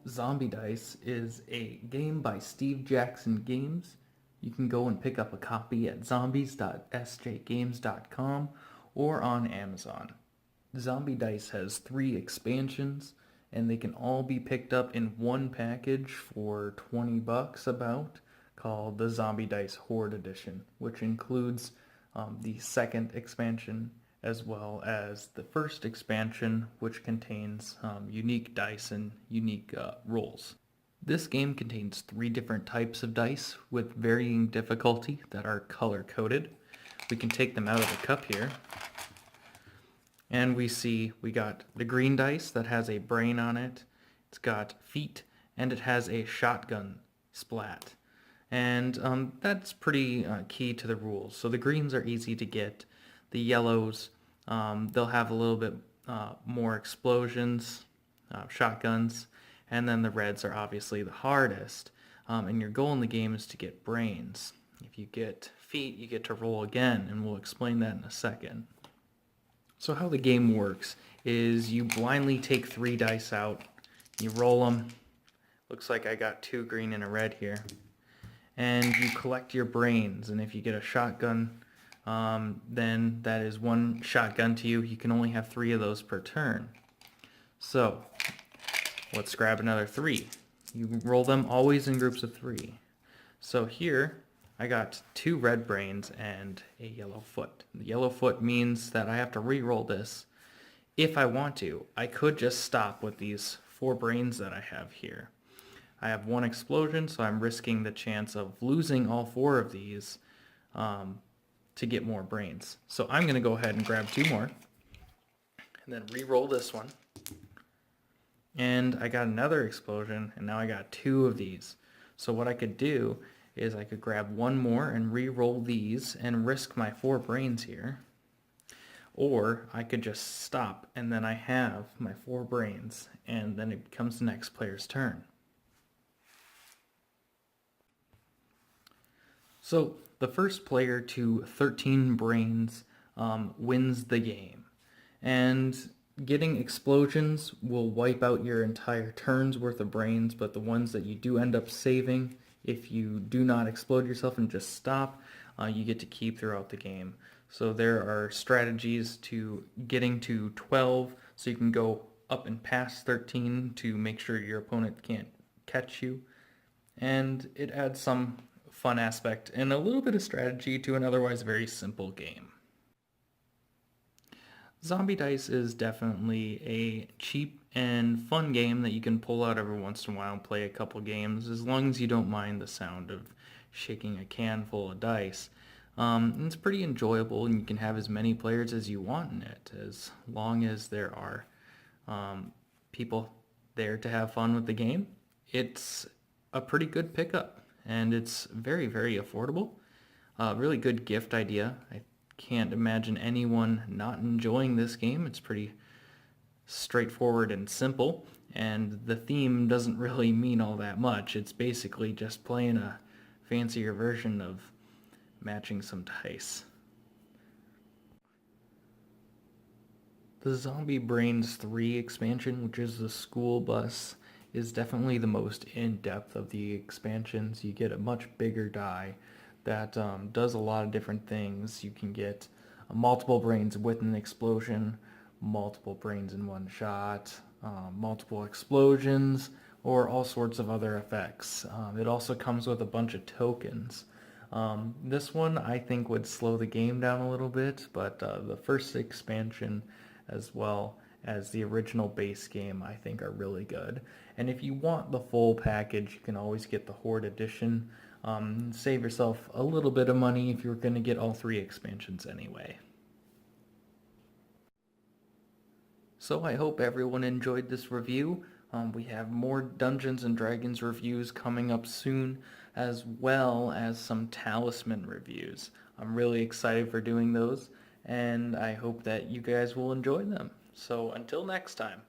Zombie Dice is a game by Steve Jackson Games. You can go and pick up a copy at zombies.sjgames.com or on Amazon. Zombie Dice has 3 expansions, and they can all be picked up in one package for $20 about, called the Zombie Dice Horde Edition, which includes the second expansion as well as the first expansion, which contains unique dice and unique rolls. This game contains 3 different types of dice with varying difficulty that are color coded. We can take them out of the cup here, and we got the green dice that has a brain on it. It's got feet, and it has a shotgun splat. And that's pretty key to the rules. So the greens are easy to get. The yellows, they'll have a little bit more explosions, shotguns, and then the reds are obviously the hardest. And your goal in the game is to get brains. If you get feet, you get to roll again, and we'll explain that in a second. So how the game works is you blindly take 3 dice out, you roll them. Looks like I got 2 green and a red here. And you collect your brains, and if you get a shotgun, then that is 1 shotgun to you. You can only have 3 of those per turn. So let's grab another 3. You roll them always in groups of 3. So here I got 2 red brains and a yellow foot. The yellow foot means that I have to re-roll this if I want to. I could just stop with these 4 brains that I have here. I have 1 explosion, so I'm risking the chance of losing all 4 of these to get more brains. So I'm going to go ahead and grab 2 more and then re-roll this one. And I got another explosion, and now I got 2 of these. So what I could do is I could grab 1 more and re-roll these and risk my 4 brains here. Or I could just stop, and then I have my 4 brains, and then it becomes the next player's turn. So the first player to 13 brains wins the game. And getting explosions will wipe out your entire turn's worth of brains, but the ones that you do end up saving, if you do not explode yourself and just stop, you get to keep throughout the game. So there are strategies to getting to 12, so you can go up and past 13 to make sure your opponent can't catch you. And it adds some fun aspect and a little bit of strategy to an otherwise very simple game. Zombie Dice is definitely a cheap and fun game that you can pull out every once in a while and play a couple games, as long as you don't mind the sound of shaking a can full of dice. It's pretty enjoyable, and you can have as many players as you want in it, as long as there are people there to have fun with the game. It's a pretty good pickup, and it's very, very affordable. Really good gift idea. I can't imagine anyone not enjoying this game. It's pretty straightforward and simple, and the theme doesn't really mean all that much. It's basically just playing a fancier version of matching some dice. The Zombie Brains 3 expansion, which is the school bus, is definitely the most in-depth of the expansions. You get a much bigger die that does a lot of different things. You can get multiple brains with an explosion, multiple brains in one shot, multiple explosions, or all sorts of other effects. It also comes with a bunch of tokens. This one I think would slow the game down a little bit, but the first expansion as well as the original base game I think are really good. And if you want the full package, you can always get the Horde Edition. Save yourself a little bit of money if you're going to get all 3 expansions anyway. So I hope everyone enjoyed this review. We have more Dungeons & Dragons reviews coming up soon, as well as some Talisman reviews. I'm really excited for doing those, and I hope that you guys will enjoy them. So until next time.